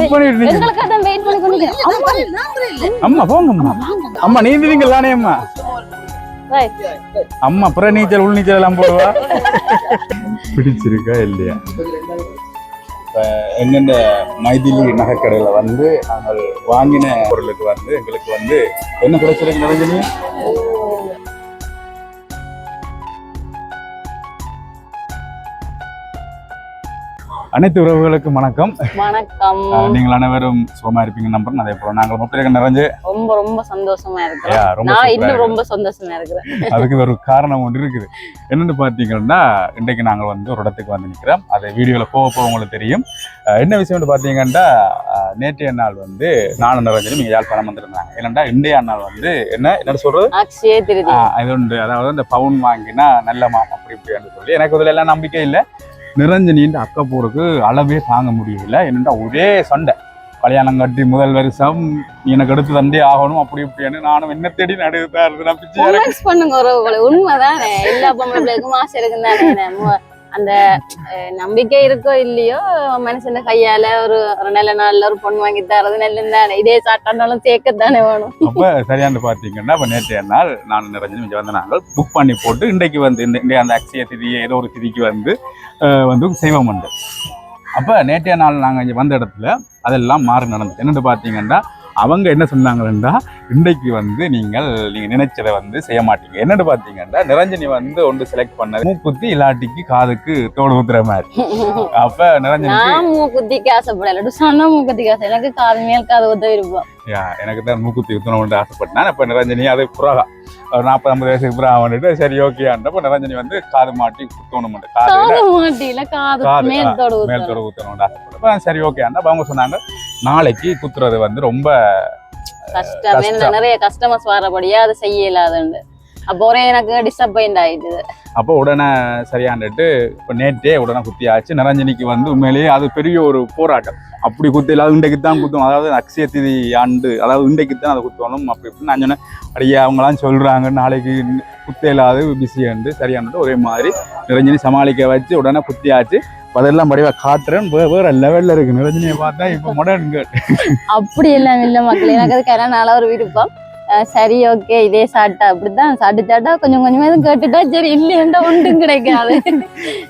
எங்களுக்கு அதான் வெயிட் பண்ணி கொண்டிருக்கேன். அம்மா போங்க அம்மா. அம்மா நீந்துவீங்க தானே அம்மா? அம்மா அப்புறம் நீச்சல் உள் நீச்சல் எல்லாம் போடுவா. பிடிச்சிருக்கா இல்லையா? எங்கெந்த மைதிலி நகைக்கடையில் வந்து நாங்கள் வாங்கின பொருளுக்கு வந்து எங்களுக்கு வந்து என்ன கிடைச்சிருக்கு நிரஞ்சனி? அனைத்து உறவுகளுக்கும் வணக்கம். வணக்கம். நீங்கள் அனைவரும் சுகமா இருப்பீங்க நம்புறேன். அதே போல நாங்கள் முத்திரைகள் நிறைஞ்சு ரொம்ப ரொம்ப சந்தோஷமா இருக்கிறோம். நான் இன்னும் ரொம்ப சந்தோஷமா இருக்கிறேன். அதுக்கு ஒரு காரணம் ஒன்று இருக்குது. என்னன்னு பார்த்தீங்கன்னா, இன்றைக்கு நாங்கள் வந்து ஒரு இடத்துக்கு வந்து நிற்கிறோம். அது வீடியோவில் போக உங்களுக்கு தெரியும். என்ன விஷயம்னு பார்த்தீங்கன்னா, நேற்றைய நாள் வந்து நானும் நிறைஞ்சு நீங்கள் யாழ்ப்பாணம் வந்திருந்தாங்க. ஏன்னா இன்றைய நாள் வந்து என்ன சொல்றது, அக்ஷய திருதி. இது உண்டு. அதாவது இந்த பவுன் வாங்கினா நல்ல மாம் அப்படி இப்படின்னு சொல்லி எனக்கு இதில் எல்லாம் நம்பிக்கை இல்லை. நிரஞ்சனின் அக்கப்போருக்கு அளவே தாங்க முடியல. என்னென்னா ஒரே சண்டை. கல்யாணம் கட்டி முதல் வருஷம் எனக்கு எடுத்து தண்டே ஆகணும் அப்படி இப்படின்னு நானும் என்ன தேடி நடுவுதான் பண்ணுங்க உறவுகளை. உண்மைதானே, எல்லா பொம்பளை பிள்ளைக்கும் ஆசை இருக்குன்னு அந்த நம்பிக்கை இருக்கோ இல்லையோ மனுஷன் கையால ஒரு நல்ல நாள்ல ஒரு பொண்ணு வாங்கி தரது நல்லதானே. இதே சாட்டாண்டாலும் சேர்க்கத்தானே வேணும். அப்ப சரியானு பாத்தீங்கன்னா, இப்ப நேற்றைய நாள் நான் நிரஞ்சன் இங்க வந்து நாங்கள் புக் பண்ணி போட்டு இன்றைக்கு வந்து இந்த அந்த அக்ஷய திதியை ஏதோ ஒரு திதிக்கு வந்து செய்வோம் உண்டு. அப்ப நேற்றைய நாள் நாங்கள் இங்கே வந்த இடத்துல அதெல்லாம் மாறி நடந்தது. என்னென்னு பார்த்தீங்கன்னா, அவங்க என்ன சொன்னாங்கன்னா, இன்றைக்கு வந்து நீங்கள் நினைச்சதை வந்து செய்ய மாட்டீங்க. என்னன்னு பார்த்தீங்கன்னா, நிரஞ்சனி வந்து ஒன்று செலக்ட் பண்ணது மூக்குத்தி இல்லாட்டிக்கு காதுக்கு தோடு ஊத்துற மாதிரி. அப்ப நிரஞ்சனி மூக்குத்திக்கு ஆசைப்படல, சொன்ன மூக்குத்திக்கு ஆசை. எனக்கு காது மேல் காது ஊத்த விருப்பம். எனக்கு தான் மூக்குத்தி ஊத்தணும் ஆசைப்பட்டேன். இப்ப நிரஞ்சனி அது புறாகா ஒரு 40-50 வயசுக்கு புறா வந்துட்டு சரி ஓகேன்றப்ப நிரஞ்சனி வந்து காது மாட்டி குத்தணும், காது மேல் தோடு ஊத்தணும் ஆசைப்பட்டேன். சரி ஓகேன்றப்ப அவங்க சொன்னாங்க, நாளைக்கு குத்துறது வந்து ரொம்ப கஷ்டம், நிறைய கஸ்டமர்ஸ் வரபடியா அதை செய்ய இல்லாதுண்டு. அப்போ ஒரே எனக்கு டிசப்பாயிண்ட் ஆயிடுது. அப்போ உடனே சரியாண்டுட்டு இப்போ நேற்றே உடனே குத்தி ஆச்சு. நிரஞ்சனிக்கு வந்து உண்மையிலேயே அது பெரிய ஒரு போராட்டம். அப்படி குத்தி இல்லாத இன்றைக்கு தான் குத்தும், அதாவது அக்ஷய திதி ஆண்டு, அதாவது இன்றைக்கு தான் அதை குத்தணும் அப்படி இப்படின்னு நான் சொன்னேன். அப்படியே அவங்களாம் சொல்கிறாங்க நாளைக்கு குத்த இல்லாது பிஸியாண்டு சரியானுட்டு ஒரே மாதிரி நிரஞ்சனி சமாளிக்க வச்சு உடனே குத்தி ஆச்சு. அதெல்லாம் படிவா காட்டுறேன். வேற லெவல்ல இருக்கு நிரஞ்சனியை பார்த்தா. இப்போ மாடர்ன் அப்படி எல்லாம் இல்லை மக்கள், எனக்கு அதுக்கு நல்ல ஒரு விருப்பம். சரி ஓகே இதே சாட்டா அப்படித்தான் சாட்டா கொஞ்சம் கொஞ்சமா எதுவும் கேட்டுட்டா சரி, இல்லையா ஒன்றும் கிடைக்காது.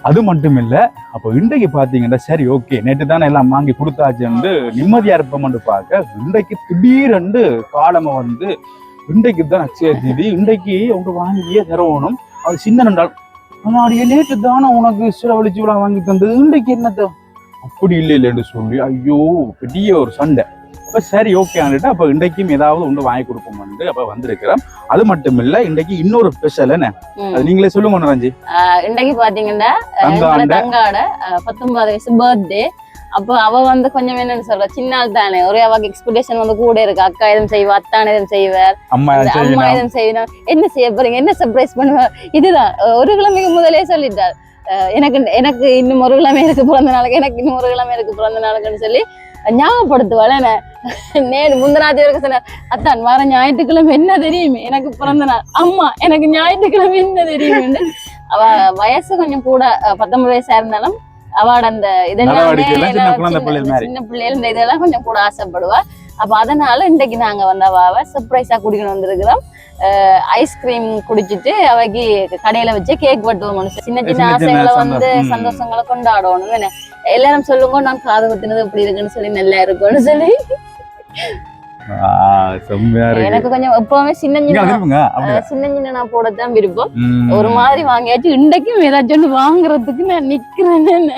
அது மட்டும் இல்ல, அப்போ இன்றைக்கு பாத்தீங்கன்னா சரி ஓகே நேற்று தானே எல்லாம் வாங்கி கொடுத்தாச்சுன்னு நிம்மதியா இருப்போம்னு பார்க்க, இன்றைக்கு திடீரென்று காலமா வந்து இன்றைக்கு தான் அக்ஷய திதி, இன்றைக்கு அவங்க வாங்கியே தரணும். அது சின்ன ரெண்டாள் முன்னாடியே நேற்று தானே உனக்கு சிலவழிச்சு விழா வாங்கி தந்தது, இன்றைக்கு என்னத்த அப்படி இல்லைன்னு சொல்லி ஐயோ பெரிய ஒரு சண்டை. அப்ப சரி ஓகே ஆண்டுட்டு அப்ப இன்றைக்கும் ஏதாவது ஒன்று வாங்கி கொடுப்போம் அப்ப வந்திருக்கிறோம். அது மட்டும் இல்ல, இன்றைக்கு இன்னொரு ஸ்பெஷல் என்ன அது நீங்களே சொல்லுங்க நிரஞ்சி. இன்றைக்கு பாத்தீங்கன்னா தங்காட 19 வயசு பர்த்டே. அப்போ அவ வந்து கொஞ்சம் என்னன்னு சொல்ற சின்ன ஆள் தானே, ஒரே அவக்கு எக்ஸ்பெக்டேஷன் வந்து கூட இருக்கு. அக்கா எதுவும் செய்வா, அத்தான் எதுவும் செய்வார், அம்மா எதுவும் செய்யணும், என்ன செய்ய போறீங்க, என்ன சர்ப்ரைஸ் பண்ணுவார். இதுதான் ஒரு கிழமைக்கு முதலே சொல்லிட்டார். எனக்கு இன்னும் ஒரு கிழமை இருக்கு பிறந்த நாளுக்கு, எனக்கு இன்னும் ஒரு கிழமை இருக்கு பிறந்த நாளுக்குன்னு சொல்லி ஞாபகப்படுத்துவாள். நேரு முந்தநாத்தி வரைக்கும் சொன்னார், அத்தான் வர ஞாயிற்றுக்கிழமை என்ன தெரியுமே எனக்கு பிறந்த நாள், அம்மா எனக்கு ஞாயிற்றுக்கிழமை என்ன தெரியுமே. அவ வயசு கொஞ்சம் கூட 19 வயசா இருந்தாலும் அவட அந்த இதெல்லாம் சின்ன பிள்ளைகள் இந்த இதெல்லாம் கொஞ்சம் கூட ஆசைப்படுவா. அப்ப அதனால இன்றைக்கு நாங்க வந்து அவ சர்ப்ரைஸா குடிக்கணும் வந்திருக்கிறோம். ஐஸ்கிரீம் குடிச்சிட்டு அவைக்கு கடையில வச்சு கேக் வெட்டுவோம். சின்ன சின்ன ஆசைகளை வந்து சந்தோஷங்களை கொண்டாடணும். எல்லாரும் சொல்லுங்க, நான் காது குத்தினது எப்படி இருக்குன்னு சொல்லி நல்லா இருக்கும்னு சொல்லி. எனக்கு கொஞ்சம் எப்பவுமே சின்ன சின்ன நான் போடத்தான் விருப்பம். ஒரு மாதிரி வாங்கியாச்சு இன்றைக்கும் ஏதாச்சும் வாங்குறதுக்கு நான் நிக்கிறேன்.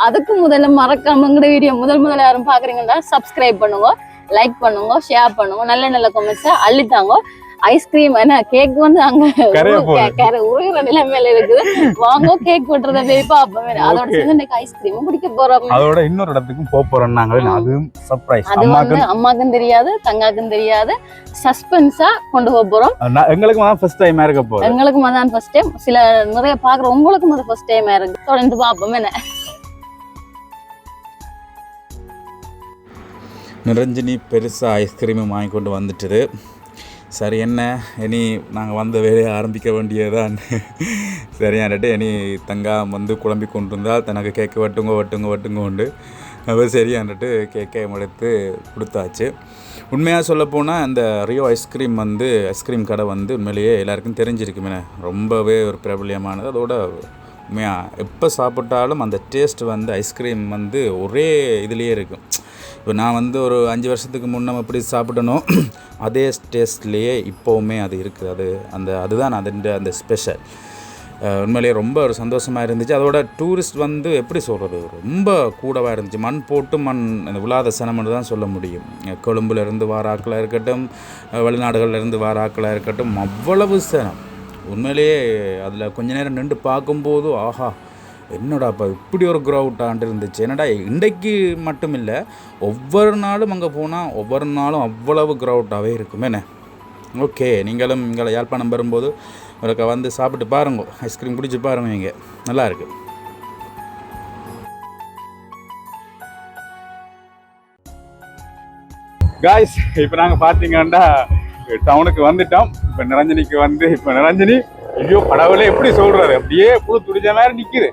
அதுக்கு முதல்ல மறக்காம வீடியோ முதல்ல யாரும் பாக்குறீங்கன்னா சப்ஸ்கிரைப் பண்ணுங்க, லைக் பண்ணுங்க, ஷேர் பண்ணுங்க, நல்ல நல்ல கமெண்ட்ஸை அள்ளித்தாங்க. ஐஸ்கிரீம் என்ன கேக் வந்து அங்க உருகிற நிலைமையில இருக்குது. வாங்க கேக் வெட்டுறத போய் பாப்போம். அதோட சேர்ந்து ஐஸ்கிரீமும் குடிக்க போறோம். அதோட இன்னொரு இடத்துக்கும் போறோம் நாங்க. அதுவும் சர்ப்ரைஸ். அது வந்து அம்மாக்கும் தெரியாது, தங்காக்கும் தெரியாது. சஸ்பென்ஸா கொண்டு போறோம். எங்களுக்கு தான் ஃபர்ஸ்ட் டைம் இருக்க போகுது. எங்களுக்கு தான் ஃபர்ஸ்ட் டைம். சில நிறைய பாக்குற உங்களுக்கும் அது ஃபர்ஸ்ட் டைம் இருக்கு. தொடர்ந்து பாப்போம். என்ன நிரஞ்சனி பெருசா ஐஸ்கிரீம் வாங்கி கொண்டு வந்துட்டுது. சரி என்ன இனி நாங்கள் வந்த வேலையை ஆரம்பிக்க வேண்டியதான். சரியான்ட்டு இனி தங்கா வந்து குழம்பி கொண்டு இருந்தால் தனக்கு கேட்க வெட்டுங்க உண்டு அவர் சரியான்ட்டு கேக்கையும் எடுத்து கொடுத்தாச்சு. உண்மையாக சொல்லப்போனால் அந்த ரியோ ஐஸ்கிரீம் ஐஸ்கிரீம் கடை உண்மையிலேயே எல்லாருக்கும் தெரிஞ்சிருக்குமே, ரொம்பவே ஒரு பிரபலியமானது. அதோட உண்மையாக எப்போ சாப்பிட்டாலும் அந்த டேஸ்ட் ஐஸ்கிரீம் ஒரே இதுலேயே இருக்கும். இப்போ நான் ஒரு 5 வருஷத்துக்கு முன்னே எப்படி சாப்பிட்டனோ அதே டேஸ்ட்லேயே இப்போவுமே அது இருக்குது. அதுதான் அந்த ஸ்பெஷல். உண்மையிலேயே ரொம்ப ஒரு சந்தோஷமாக இருந்துச்சு. அதோட டூரிஸ்ட் எப்படி சொல்கிறது, ரொம்ப கூடவாக இருந்துச்சு. மண் போட்டு அந்த விழாத சனம்னு தான் சொல்ல முடியும். கொழும்புலேருந்து வார ஆக்களாக இருக்கட்டும், வெளிநாடுகள்லேருந்து வார ஆக்களாக இருக்கட்டும், அவ்வளவு சனம். உண்மையிலேயே அதில் கொஞ்ச நேரம் நின்று பார்க்கும்போது ஆஹா என்னடாப்பா இப்படி ஒரு க்ரௌட்டான்ட்டு இருந்துச்சு. என்னடா இன்றைக்கு மட்டும் இல்லை, ஒவ்வொரு நாளும் அங்கே போனால் ஒவ்வொரு நாளும் அவ்வளவு க்ரௌட்டாகவே இருக்குமேண்ணே. ஓகே, நீங்களும் இங்கே யாழ்ப்பாணம் வரும்போது ஒரு சாப்பிட்டு பாருங்க, ஐஸ்கிரீம் குடிச்சு பாருங்க, இங்கே நல்லாயிருக்கு. காய்ஸ், இப்போ நாங்கள் பார்த்தீங்கன்னா டவுனுக்கு வந்துட்டோம். இப்போ நிரஞ்சனிக்கு இப்போ நிரஞ்சனி ஐயோ கடவுளே எப்படி சொல்கிறாரு, அப்படியே புழு துடிச்ச மாதிரி நிற்குது.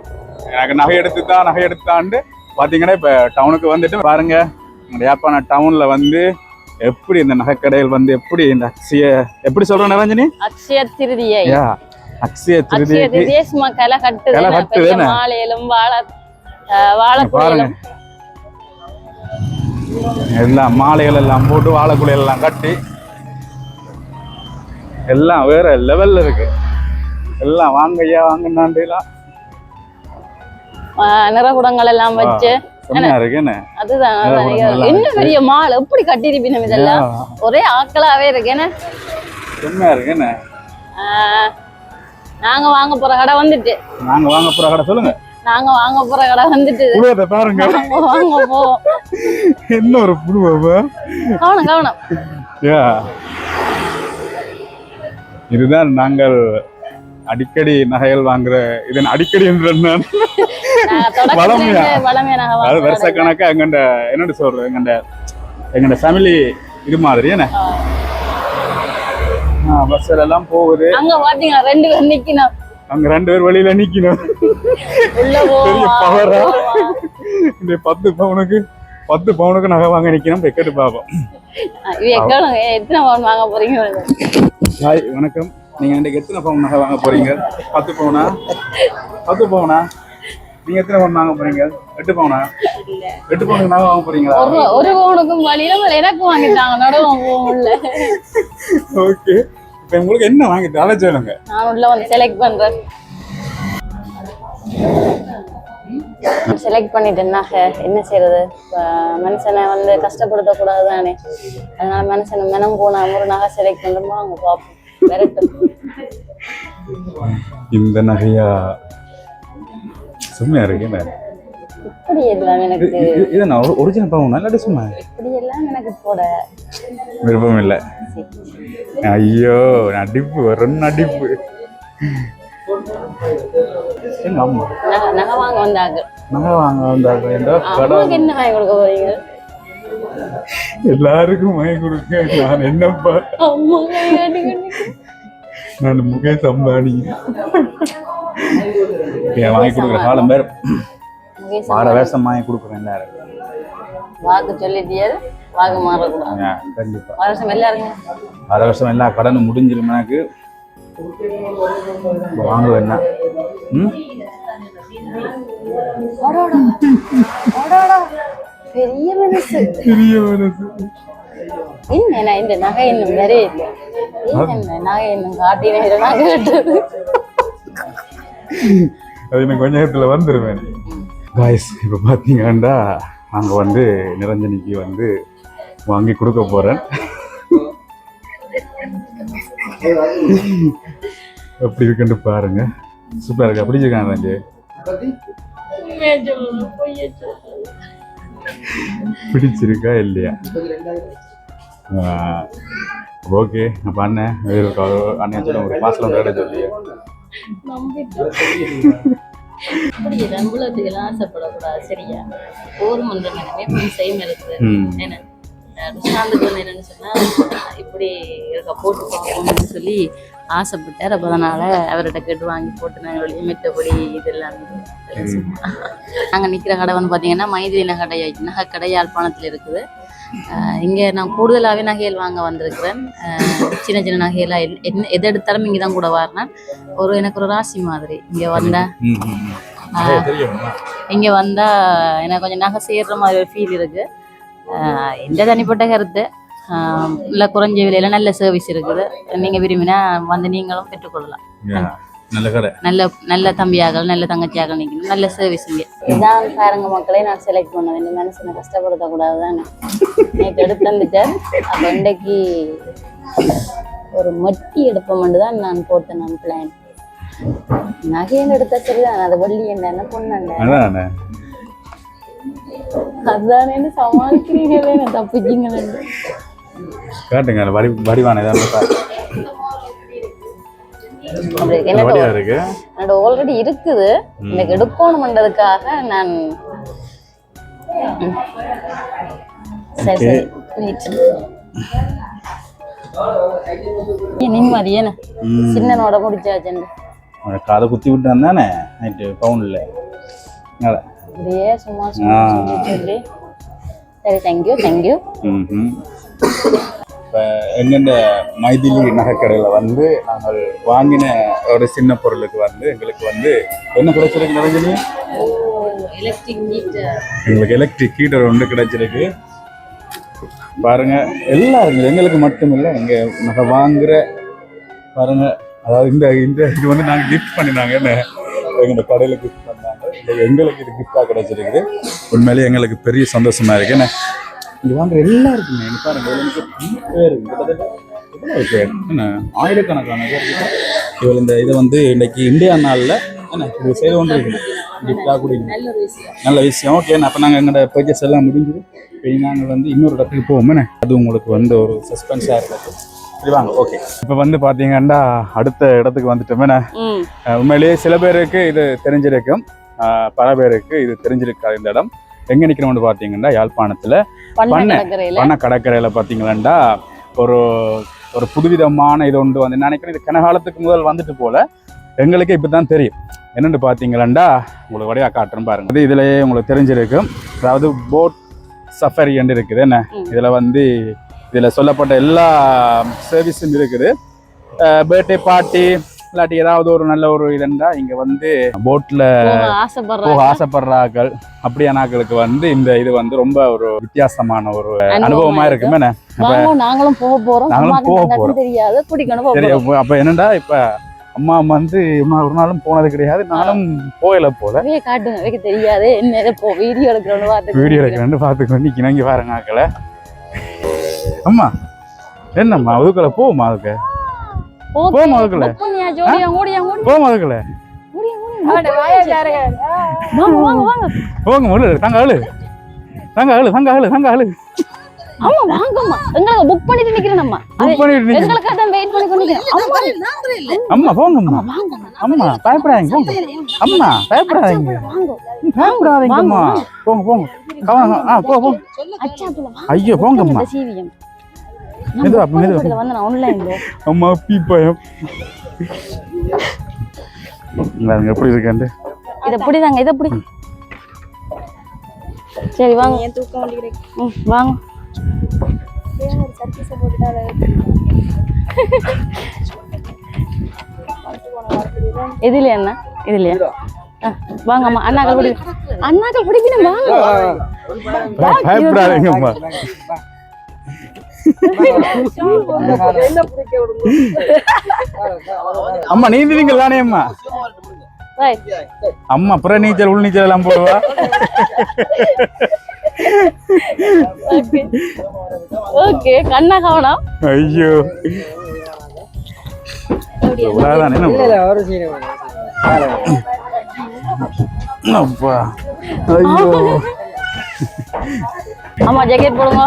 எனக்கு நகை எடுத்துத்தான்ட்டு பார்த்தீங்கன்னா இப்போ டவுனுக்கு வந்துட்டு பாருங்க, யாழ்ப்பாண டவுனில் எப்படி இந்த நகைக்கடைகள் எப்படி இந்த எப்படி சொல்கிறோம் நிரஞ்சனி, அக்ஷய திருதியை சும்மா களை கட்டுது மாலையிலும் பாருங்க. எல்லாம் மாலைகள் எல்லாம் போட்டு வாழைக்குலைகள் எல்லாம் கட்டி எல்லாம் வேற லெவல்ல இருக்கு. எல்லாம் வாங்கய்யா வாங்கினாண்டுலாம் நிறகுடங்கள் எல்லாம் வச்சு அதுதான் என்ன பெரிய மால் எப்படி கட்டிருப்பீங்க. இதெல்லாம் ஒரே ஆக்களாவே இருக்குன்னு செம்மையா இருக்குன்னு. நாங்க வாங்க போற கடை சொல்லுங்க. நாங்க வாங்க போற கடை பாருங்க, வாங்க போ. என்ன ஒரு புழுவா, கவனம். இதுதான் நாங்கள் அடிக்கடி நகைகள் வாங்குற. இதன் அடிக்கடி வருஷ கணக்கா என்னன்னு சொல்றேன், எங்கண்ட ஃபேமிலி இது மாதிரி என்ன பஸ்ல எல்லாம் போகுது. அங்க பாத்தீங்க 2 பேர் நிக்கணும், அங்க 2 பேர் வழியில நிக்கணும். பெரிய பவரா இந்த 10 பவுனுக்கு நகை வாங்க நிக்கணும். கேட்டு பாப்போம். எத்தனை பவுன் வாங்க போறீங்க? ஹாய், வணக்கம். நீங்க இன்னைக்கு எத்தனை பவுன் நகை வாங்க போறீங்க? 10 பவுனா? 10 பவுனா? நீங்க எத்தனை பவுன் வாங்க போறீங்க? 8 பவுனா? 8 பவுனுக்கு நகை வாங்க போறீங்களா? ஒரு பவுனுக்கும் வழியில எனக்கு வாங்கிட்டாங்க, நடுவுல. ஓகே, இப்போ உங்களுக்கு என்ன வாங்கிட்டு அதை சொல்லுங்க. நான் உள்ள செலக்ட் பண்றேன். செலக்ட் பண்ணிட்டேன்னா என்ன செய்யறது, மனுஷனை கஷ்டப்படுத்த கூடாது தானே. அதனால மனுஷனை மனம் போனா ஒரு நகை செலக்ட் பண்ணுறோமோ அங்க பார்ப்போம். இந்த நகையா சும்மா இருக்கு. இப்படி எல்லாம் எனக்கு இது நான் ஒரிஜினல் பவுனா இல்லாட்டி சும்மா இப்படி எல்லாம் எனக்கு போட விருப்பம் இல்லை. ஐயோ நடிப்பு வரும் நடிப்பு. எங்க அம்மா நகை வாங்க வந்தாங்க என்ன வாங்கி கொடுக்க போறீங்க? எல்லாருக்கும் வாங்கி கொடுக்க. நான் என்னப்பா, நான் முகேஷ் அம்பானி வாங்கி கொடுக்குற காலம் பேர் வார வேஷம் வாங்கி கொடுக்குறேன். எல்லாரும் வாக்கு சொல்லிட்டியா, வாக்கு மாறக்கூடாது. கண்டிப்பா வார வருஷம் எல்லா கடனும் முடிஞ்சிடும். எனக்கு வாங்குவேன் என்ன பெரிய மனசு என்ன இந்த நகை இன்னும் வேற இல்லை. நகை இன்னும் காட்டினேன் அது எனக்கு கொஞ்ச நேரத்தில் வந்துடுவேன். காய்ஸ், இப்போ பார்த்தீங்கன்னா நாங்கள் நிரஞ்சனிக்கு வாங்கி கொடுக்க போகிறேன். எப்படி இருக்குன்னு பாருங்க. சூப்பராக இருக்கா? பிடிச்சிருக்காங்க ரஞ்சு? பிடிச்சிருக்கா இல்லையா? ஓகே, அப்போ அண்ணன் அண்ணன் சொல்ல ஒரு மாசம் சொல்லி ஆசைப்படக்கூடாது. சரியா, போதும் என்னன்னு சொன்னா இப்படி இருக்க போட்டு பார்ப்போம்னு சொல்லி ஆசைப்பட்டார். அப்போ அதனால அவர்கிட்ட கேட்டு வாங்கி போட்டு நாங்கள் மித்தபடி இதெல்லாம் நாங்கள் நிற்கிற கடை வந்து பார்த்தீங்கன்னா மைதிலி நகை யாழ்ப்பாணத்தில் இருக்குது. இங்கே நான் கூடுதலாகவே நகைகள் வாங்க வந்திருக்கிறேன். சின்ன சின்ன நகையெல்லாம் எது எடுத்தாலும் இங்கே தான் கூட வரேன். எனக்கு ஒரு ராசி மாதிரி இங்கே வந்தேன். இங்கே வந்தால் எனக்கு கொஞ்சம் நகை சேர்ற மாதிரி ஒரு ஃபீல் இருக்குது. எந்த தனிப்பட்ட கருத்து இல்லை, குறைஞ்ச விலையில நல்ல சர்வீஸ் இருக்குது. நீங்கள் விரும்பினா வந்து நீங்களும் பெற்றுக்கொள்ளலாம். நல்ல கடை, நல்ல தம்பியாகல் நல்ல தங்கச்சியாகல் நிற்கணும், நல்ல சர்வீஸ் இங்கே. இதான் பாருங்க மக்களே, நான் செலக்ட் பண்ண வேண்டிய மனசனை கஷ்டப்படுத்தக்கூடாது தானே. நேற்று எடுத்து வந்துட்டேன். அப்போ இன்றைக்கு ஒரு மட்டி எடுப்போம்னு தான் நான் போட்டேன். நான் பிளான் நகைன்னு எடுத்தா சரிதான், அதை வெள்ளி என்ன பொண்ணு அதுதானே சமாளிக்கிறீங்களே, தப்பிச்சிங்களே. காட்டுங்க வடிவான என்னோட ஆல்ரெடி இருக்குது. எனக்கு எடுக்கணும்ன்றதுக்காக நான் நிம்மதி ஏன சின்னனோட முடிச்சாச்சு. காதை குத்தி விட்டான் தானே நைட்டு பவுன்ல. அப்படியே சும்மா சொல்லி சரி, தேங்க்யூ. இப்போ எங்கெண்ட மைதிலி நகைக்கடையில் வந்து நாங்கள் வாங்கின ஒரு சின்ன பொருளுக்கு வந்து எங்களுக்கு வந்து என்ன கிடைச்சிருக்கு நிறைஞ்சு, எங்களுக்கு எலக்ட்ரிக் ஹீட்டர் ஒன்று கிடைச்சிருக்கு. பாருங்க, எல்லாருங்க எங்களுக்கு மட்டும் இல்லை, இங்கே நகை வாங்குற பாருங்க. அதாவது இந்த இது வந்து நாங்கள் கிஃப்ட் பண்ணினாங்க, என்ன எங்கள் கடையில் கிஃப்ட் பண்ணாங்க. எங்களுக்கு இது கிஃப்டாக கிடைச்சிருக்குது. உண்மையிலேயே எங்களுக்கு பெரிய சந்தோஷமா இருக்கு. என்ன இங்கே வாங்குற எல்லாருக்குமே என்ன பாருங்க, பேர் பேர் என்ன ஆயிரக்கணக்கான பேர் இவள் இந்த இதை வந்து இன்னைக்கு இந்தியா நாளில் என்ன இது செய்து கொண்டு இருக்குது. கிஃப்டாக கூட நல்ல விஷயம். ஓகே, அப்போ நாங்கள் எங்களோட பர்ச்சேஸ் எல்லாம் முடிஞ்சுது. இப்போ நாங்கள் வந்து இன்னொரு இடத்துக்கு போவோம். அது உங்களுக்கு வந்து ஒரு சஸ்பென்ஸாக இருக்குது. வாங்க. ஓகே, இப்போ வந்து பார்த்தீங்கன்னா அடுத்த இடத்துக்கு வந்துட்டோமே. உண்மையிலேயே சில பேருக்கு இது தெரிஞ்சிருக்கும், பல பேருக்கு இது தெரிஞ்சிருக்காது. இந்த இடம் எங்க நிற்கிறோம்னு பார்த்தீங்கன்னா யாழ்ப்பாணத்தில் பண்ண கடற்கரையில் பார்த்தீங்கன்னா ஒரு ஒரு புதுவிதமான இது ஒன்று வந்து நினைக்கிறேன். இது கனகாலத்துக்கு முதல் வந்துட்டு போல எங்களுக்கு இப்போ தான் தெரியும். என்னென்னு பார்த்தீங்கன்னா உங்களுக்கு வடையாக காட்டுறேன் பாருங்க. அது இதுலேயே உங்களுக்கு தெரிஞ்சிருக்கும். அதாவது போட் சஃபரி என்று இருக்குது. என்ன இதில் வந்து இதில் சொல்லப்பட்ட எல்லா சர்வீஸும் இருக்குது. பர்த்டே பார்ட்டி இல்லாட்டி ஏதாவது ஒரு நல்ல ஒரு இதுண்டா இங்கே வந்து போட்டில் போக ஆசைப்படுறாக்கள் அப்படியானாக்களுக்கு வந்து இந்த இது வந்து ரொம்ப ஒரு வித்தியாசமான ஒரு அனுபவமாக இருக்குமே. நாங்களும் போக போகிறோம் தெரியும். அப்போ என்னண்டா இப்போ அம்மா வந்து ஒரு நாளும் போனது கிடையாது, நானும் போகல போல. காட்டுங்க தெரியாது, என்ன வீடியோ எடுக்கிறோன்னு பார்த்துக்கொண்டு இங்கே பாருங்க ஆக்களை. அம்மா என்னம்மா அதுக்குள்ள போமா, அதுக்கு போமா, அதுக்குள்ள போமா, அதுக்குள்ள போங்க முள்ளு தங்க ஆளு தங்க ஆளு தங்க ஆளு தங்க ஆளு. ஆமா வாங்கம்மா, எங்களுக்கு புக் பண்ணிட்டு நிக்கிறேன். நம்ம எங்களுக்கு அதான் வெயிட் பண்ணி கொண்டிருக்கேன். அம்மா போங்கம்மா, அம்மா பயப்படாதீங்க, போங்க அம்மா பயப்படாதீங்க, பயப்படாதீங்கம்மா, போங்க போங்க போ போ. ஐயோ போங்கம்மா, அம்மா பீப்பாயம் எப்படி இருக்காண்டு இதை பிடிதாங்க, இதை பிடி. சரி வாங்க, தூக்க வாங்க. இதுலயா அண்ணா, இதுலயா வாங்க. அம்மா அண்ணாக்கள் பிடி, அண்ணாக்கள் பிடிக்கணும் வாங்க. பயப்படாதீங்கம்மா. அம்மா நீந்துவீங்க தானே அம்மா? அம்மா அப்புறம் நீச்சல் உள் நீச்சல் எல்லாம் போடுவா. ஓகே கண்ணா கவனம். ஐயோ அப்பா, ஐயோ. அம்மா ஜாக்கெட் போடுங்க.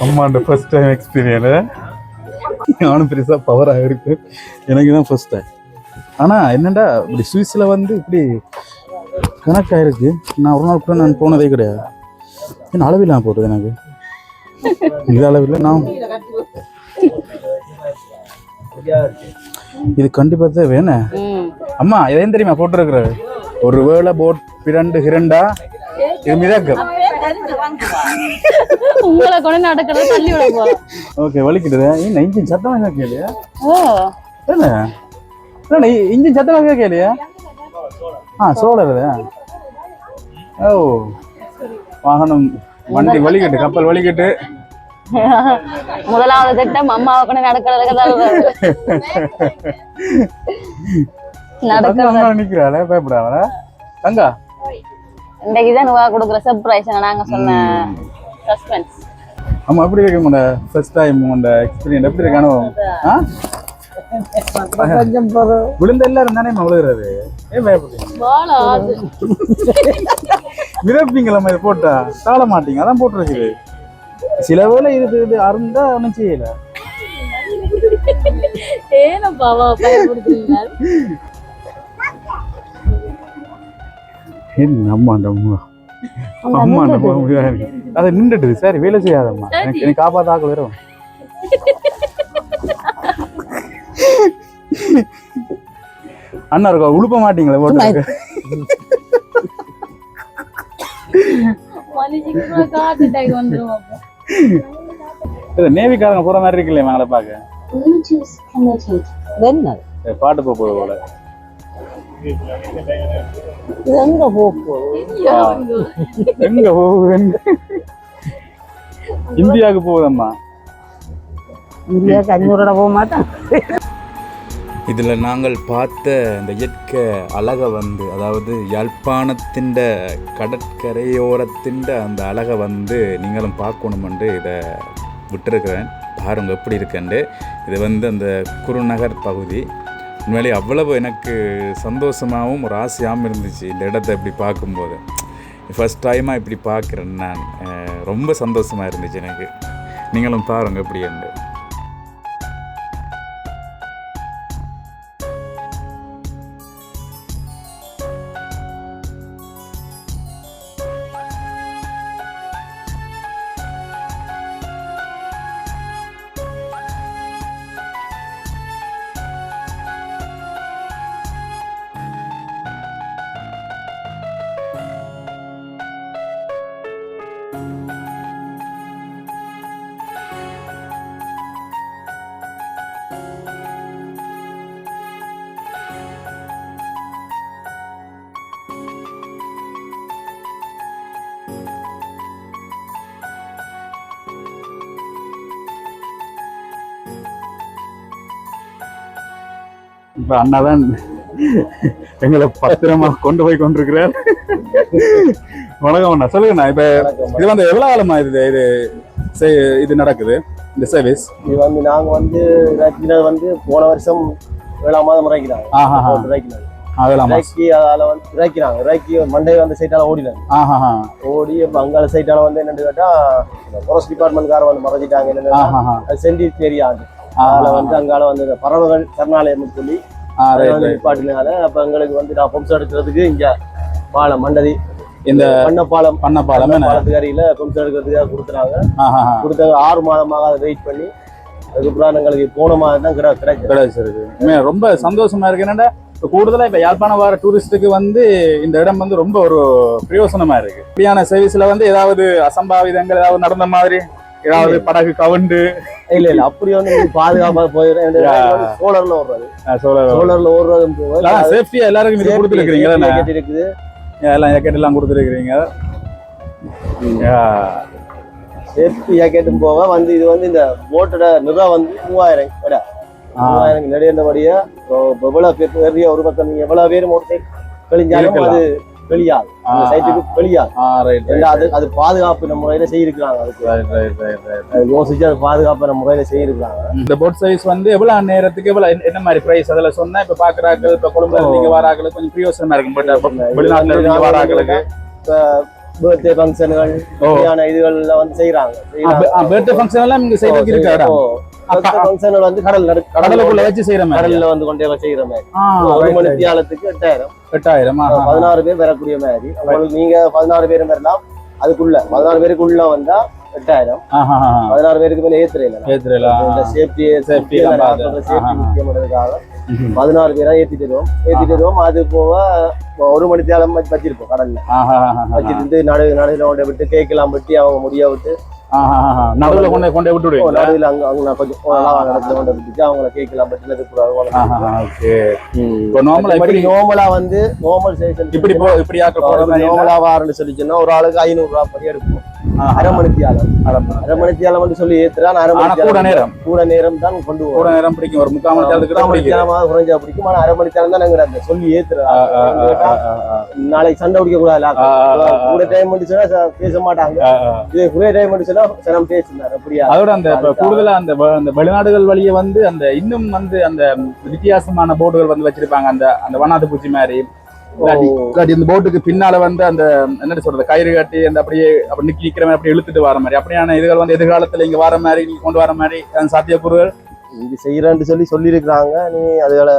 அம்மாண்ட ஃபர்ஸ்ட் டைம் எக்ஸ்பீரியன்ஸ். நானும் பெருசா பவராக இருக்கு, எனக்கு தான் ஃபர்ஸ்ட் டைம். ஆனா என்னண்டா இப்படி சுவிஸ்ல வந்து இப்படி கணக்காக இருக்கு. நான் ஒரு நாள் கூட நான் போனதே கிடையாது. என்ன அளவில்லாம் போட்டது எனக்கு இது அளவில் நான் இது கண்டிப்பா தேவையான அம்மா எதையும் தெரியுமா போட்டுருக்குறது ஒரு வேளை போட் பிரண்டு ஹிரண்டா இது மிதக்கம். உங்களை கூட நடக்கிறது தள்ளி விட போறோம். ஓகே வலிக்கிட்டு என்ன இன்ஜின் சத்தமாக கேட்கலையா? ஓ என்ன இன்ஜின் சத்தமாக கேட்கலையா? சோழர். ஓ வாகனம் வண்டி வலிக்கட்டு கப்பல் வலிக்கட்டு. முதலாவது திட்டம் அம்மாவை கூட நடக்கிறதுக்கு தான் நிக்கிறாளே பயப்படாமல தங்கா. இன்றைக்குதான் நுவா கொடுக்குற சர்ப்ரைஸ் நாங்க சொன்ன சஸ்பென்ஸ். ஆமா எப்படி இருக்கு உங்களோட ஃபர்ஸ்ட் டைம் உங்களோட எக்ஸ்பீரியன்ஸ் எப்படி இருக்கு அனுபவம்? விழுந்த எல்லாரும் தானே விழுகிறது. ஏன் பயப்படுறீங்க? விரப்பீங்களா இது போட்டா தாழ மாட்டீங்க அதான் போட்டுருக்குது. சில வேளை இது அருந்தா ஒன்றும் செய்யல. அதை நின்றுட்டு சரி வேலை செய்யாதம்மா எனக்கு காப்பாத்தாக்க வரும். அண்ணா இருக்கா உழுப்ப மாட்டீங்களா போட்டு? நேவிக்காரங்க போற மாதிரி இருக்கு இல்லையா மேல பாக்க? பாட்டு போகுது போல. எங்க போகுது? இந்தியாவுக்கு போகுதம்மா. இந்தியாவுக்கு 500 போக மாட்டான். இதில் நாங்கள் பார்த்த இந்த இயற்கை அழகை வந்து அதாவது யாழ்ப்பாணத்தின் கடற்கரையோரத்தின் அந்த அழகை வந்து நீங்களும் பார்க்கணுமென்று இதை விட்டுருக்கிறேன். பாருங்க எப்படி இருக்குண்டு. இது வந்து அந்த குருநகர் பகுதி. உண்மையிலே அவ்வளவு எனக்கு சந்தோஷமாகவும் ஒரு ஆசையாகவும் இருந்துச்சு இந்த இடத்த இப்படி பார்க்கும்போது. ஃபஸ்ட் டைமாக இப்படி பார்க்குறேன் நான். ரொம்ப சந்தோஷமாக இருந்துச்சு எனக்கு. நீங்களும் பாருங்கள் எப்படி உண்டு. இப்ப அண்ணாதான் எங்களை பத்திரமா கொண்டு போய் கொண்டிருக்கிறார். வணக்கம் அண்ணா, சொல்லுங்கண்ணா. இப்ப இது வந்து எவ்வளவு காலமா இது நடக்குது இந்த சர்வீஸ்? இது வந்து நாங்க வந்து இறக்கினது வந்து போன வருஷம் 7ஆம் மாதம் இறக்கினாங்க. இறக்கி மண்டே வந்து சைட்டால ஓடினாங்க. ஓடி இப்ப அங்கால சைட்டால வந்து என்னன்னு கேட்டா ஃபாரஸ்ட் டிபார்ட்மெண்ட் வந்து மறைஞ்சிட்டாங்க. என்னன்னா சென்டிஸ் ஏரியா அதுல வந்து அங்கால வந்து பறவைகள் சரணாலயம் சொல்லி நிப்பாட்டினால அப்ப எங்களுக்கு வந்து நான் பொம்சம் எடுக்கிறதுக்கு இங்க பாலம் மண்டதி இந்த பாலத்துக்கு அருகில பொம்சம் எடுக்கிறதுக்காக கொடுத்துறாங்க. கொடுத்தாங்க 6 மாதமாக அதை வெயிட் பண்ணி அதுக்கப்புறம் எங்களுக்கு போன மாதம் தான் கிடைச்சிருக்கு. ரொம்ப சந்தோஷமா இருக்கு. என்னன்னா கூடுதலா இப்ப யாழ்ப்பாணம் வர டூரிஸ்டுக்கு வந்து இந்த இடம் வந்து ரொம்ப ஒரு பிரயோசனமா இருக்கு. இப்படியான சர்வீஸ்ல வந்து ஏதாவது அசம்பாவிதங்கள் ஏதாவது நடந்த மாதிரி ஏதாவது படகு கவுண்டு இல்ல அப்படி வந்து பாதுகாப்பா போயிடும். சோழர்ல ஓடுறது சோழர்ல ஓடுறது சேஃப்டியா எல்லாருக்கும் இது கொடுத்துருக்கீங்க. இருக்குது எல்லாம் ஜாக்கெட் எல்லாம் கொடுத்துருக்கீங்க. சேஃப்டி ஜாக்கெட்டும் போக வந்து இது வந்து இந்த போட்டோட நிறம் வந்து 3000 நடையபடியா எவ்வளவு பெரிய ஒரு பக்கம் நீங்க எவ்வளவு பேரும் ஒரு சைட் கழிஞ்சாலும் அது வெளியாது அது பாதுகாப்பு முறையில செய்யிருக்காங்க. அதுக்கு யோசிச்சு அது பாதுகாப்பான முறையில செய்யிருக்காங்க. இந்த போட் சர்வீஸ் வந்து எவ்வளவு நேரத்துக்கு எவ்வளவு என்ன மாதிரி பிரைஸ் அதுல சொன்னா இப்ப பாக்குறாங்க. இப்ப கொழும்புல நீங்க வராங்களுக்கு கொஞ்சம் பிரயோசனமா இருக்கும். பட் வெளிநாட்டுல இருந்து வராங்களுக்கு பர்த்டே ஃபங்க்ஷன்கள் இதுகள்ல வந்து செய்யறாங்க. பர்த்டே ஃபங்க்ஷன் எல்லாம் இங்க செய்யறதுக்கு இருக்கா? ஃபங்க்ஷன் வந்து கடலுக்குள்ள வச்சு செய்யற மாதிரி கடல்ல வந்து கொண்டே செய்யற மாதிரி 1 மணி தியாலத்துக்கு 8000 8000 16 பேர் வரக்கூடிய மாதிரி உங்களுக்கு நீங்க 16 பேரும் வரலாம். அதுக்குள்ள 16 பேருக்குள்ள வந்தா 8000. 16 பேருக்கு மேல ஏத்துறேன் இந்த சேஃப்டி முக்கியமானதுக்காக 16 பேரா ஏத்தி தருவோம். அது போக 1 மணி தேலம் வச்சிருப்போம் கடல்ல வச்சிருந்து நடுவில் கொண்டு விட்டு கேக் எல்லாம் வெட்டி அவங்க முடிய விட்டு நடுவுல கொண்டு விட்டுடுவீங்க. நடுவில் அங்க கொஞ்சம் நடத்துல கொண்டு விட்டுட்டு அவங்கள கேக் எல்லாம் வெட்டினது நார்மலா வந்து நார்மல் சைஸ் இப்படி நார்மலா வாரன்னு சொல்லி சொன்னா ஒரு ஆளுக்கு 500 ரூபாய் படி எடுப்போம். அரை மணித்தியாலம் சொல்லி ஏத்துறான். கூட நேரம் தான் கொண்டு கூட நேரம் பிடிக்கும். ஒரு 3/4 மணி நேரம் குறைஞ்சா பிடிக்கும். ஆனா அரை மணித்தியாலம் தான் நாங்க சொல்லி ஏத்துறோம். நாளைக்கு சண்டை பிடிக்க கூடாது. கூட டைம் சொன்னா பேச மாட்டாங்க. இது குறைய டைம் சொன்னா சனம் பேசுனாரு. அப்படியா அதோட அந்த கூடுதலா அந்த வெளிநாடுகள் வழியே வந்து அந்த இன்னும் வந்து அந்த வித்தியாசமான போர்டுகள் வந்து வச்சிருப்பாங்க. அந்த வண்ணாத்து பூச்சி மாதிரி இந்த போட்டுக்கு பின்னால வந்து அந்த என்ன சொல்றது கயிறு கட்டி அந்த அப்படியே அப்படி நிக்கிற மாதிரி அப்படியே இழுத்துட்டு வர மாதிரி அப்படியான இதுகள் வந்து எதிர்காலத்துல இங்க வர மாதிரி கொண்டு வர மாதிரி சாத்தியக்கூறுகள் இங்க செய்யறேன்னு சொல்லி இருக்கிறாங்க. நீ அதுகளை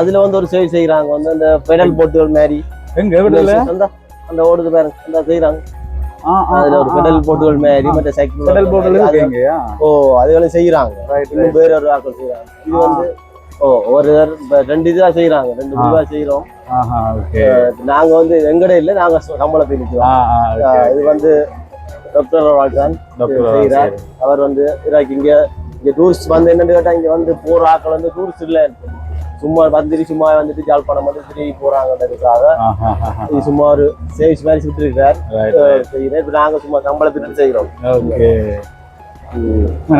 அதுல வந்து ஒரு சேவை செய்யறாங்க வந்து அந்த பெடல் போட்டுகள் மாதிரி அந்த ஓடுது பாருங்க அந்த செய்யறாங்க. அதுல ஒரு பெடல் போட்டுகள் மாதிரி மற்ற சைக்கிள் பெடல் போட்டுகள் அதுகளும் செய்யறாங்க. இன்னும் வேற ஒரு ஆட்கள் செய்யறாங்க. இது வந்து ஒரு 2 இதுவா செய்யறாங்க. 2 இதுவா செய்யறோம். நாங்க வந்து எங்கட இல்ல நாங்க சம்பளத்தை நிற்கிறோம். இது வந்து டாக்டர் தான் செய்யறார். அவர் வந்து இங்க டூரிஸ்ட் வந்து என்னன்னு கேட்டா இங்க வந்து போற ஆட்கள் வந்து டூரிஸ்ட் இல்ல சும்மா வந்துட்டு ஜாழ்ப்பாணம் வந்து திரும்பி போறாங்கன்றதுக்காக இது சும்மா ஒரு சேவிஸ் மாதிரி சுட்டு இருக்கார் செய்யறேன். இப்ப நாங்க சும்மா சம்பளத்துக்கு செய்யறோம்.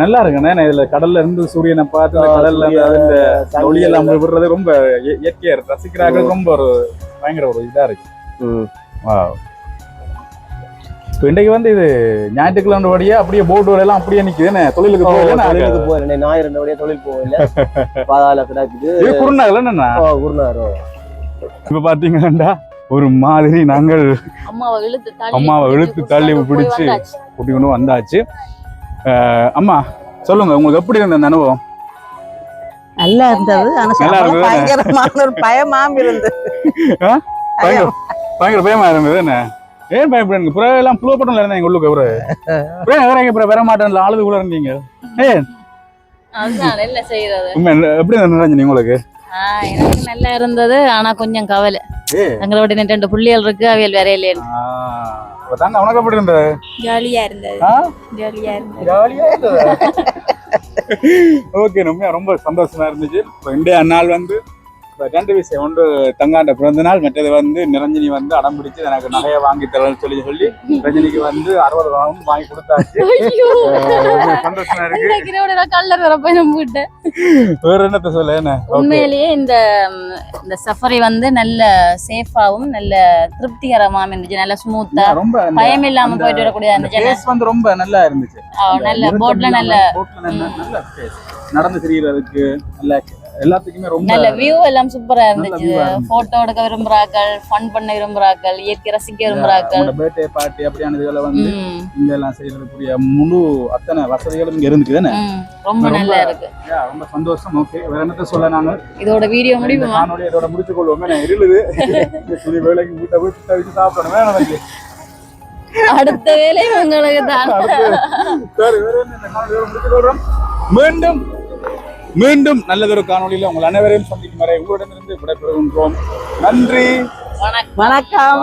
நல்லா இருக்குண்ணே. இதுல கடல்ல இருந்து சூரியனை பார்த்து கடல்ல ஒளியெல்லாம் விடுறது ரொம்ப இயற்கையா இருக்கு. ரசிக்கிறார்கள் ரொம்ப ஒரு பயங்கர ஒரு இதா இருக்கு. இன்றைக்கு வந்து இது ஞாயிற்றுக்கிழமை வழியா அப்படியே போட்டு எல்லாம் அப்படியே நிக்குதுன்னு தொழிலுக்கு போறேன். ஞாயிறு 2 வழியா தொழில் போகல பாதாள கிடக்குது. குருநாகர் இப்ப பாத்தீங்கன்னா ஒரு மாதிரி நாங்கள் அம்மாவை இழுத்து தள்ளி பிடிச்சு கூட்டி கொண்டு வந்தாச்சு. அம்மா சொல்லுங்க உங்களுக்கு எப்படி இருந்த அந்த அனுபவம்? நல்லா இருந்தது. பயங்கரமான ஒரு பயமாம் இருந்தது. பயங்கர பயமா இருந்தது. என்ன ஏன் பயப்படுங்க? புற எல்லாம் புளோ பட்டம் இருந்தா எங்க உள்ளுக்கு வர மாட்டேன் ஆளுது கூட இருந்தீங்க. எப்படி நினைஞ்சீங்க உங்களுக்கு? எனக்கு நல்லா இருந்தது. ஆனா கொஞ்சம் கவலை. எங்களோட 2 புள்ளிகள் இருக்கு. அவையல் வேற இல்லையா உனக்கு எப்படி இருந்தது? ஜாலியா இருந்தது. ஓகே ரொம்ப சந்தோஷமா இருந்துச்சு. இப்போ இன்றைய நாள் வந்து 2 விஷயம். ஒன்று தங்காண்ட பிறந்த நாள், மற்றது வந்து நிரஞ்சனி வந்து அடம் பிடிச்சு எனக்கு நகையை வாங்கி தரேன்னு சொல்லி ரஜினிக்கு வந்து 60 ரூபாவும் வாங்கி கொடுத்தாச்சு. சந்தோஷமா இருக்கு. வேற என்னத்த சொல்ல என்ன உண்மையிலேயே இந்த சஃபரி வந்து நல்ல சேஃபாவும் நல்ல திருப்திகரமாவும் இருந்துச்சு. நல்ல ஸ்மூத்தா ரொம்ப பயம் இல்லாம போயிட்டு வரக்கூடிய வந்து ரொம்ப நல்லா இருந்துச்சு. நல்ல போட்ல நல்ல நடந்து திரியறதுக்கு நல்ல எல்லாத்துக்குமே ரொம்ப நல்ல வியூ எல்லாம் சூப்பரா இருந்துச்சு. போட்டோ எடுக்க விரும்புறார்கள், ஃபன் பண்ண விரும்புறார்கள், இயற்கை ரசிக்க விரும்புறார்கள். பர்த்டே பார்ட்டி அப்படியான இதுல வந்து இங்க எல்லாம் செய்யறதுக்குரிய முழு அத்தனை வசதிகளும் இங்க இருந்துக்குதானே. ரொம்ப நல்லா இருக்கு. ரொம்ப சந்தோஷம். ஓகே வேற என்னத்த சொல்ல நாங்க இதோட வீடியோ முடியுமா? நானோட இதோட முடிச்சு கொள்வோமே. நான் இருளுது துணி வேலைக்கு வீட்டை போய் வச்சு சாப்பிடணும். வேணும் அடுத்த வேலை உங்களுக்கு தான். சரி வேற என்ன முடிச்சு கொள்றோம். மீண்டும் நல்லதொரு காணொலியில உங்கள் அனைவரையும் சந்திக்கும் வரை உங்களிடமிருந்து விடைபெறுகின்றோம். நன்றி. வணக்கம்.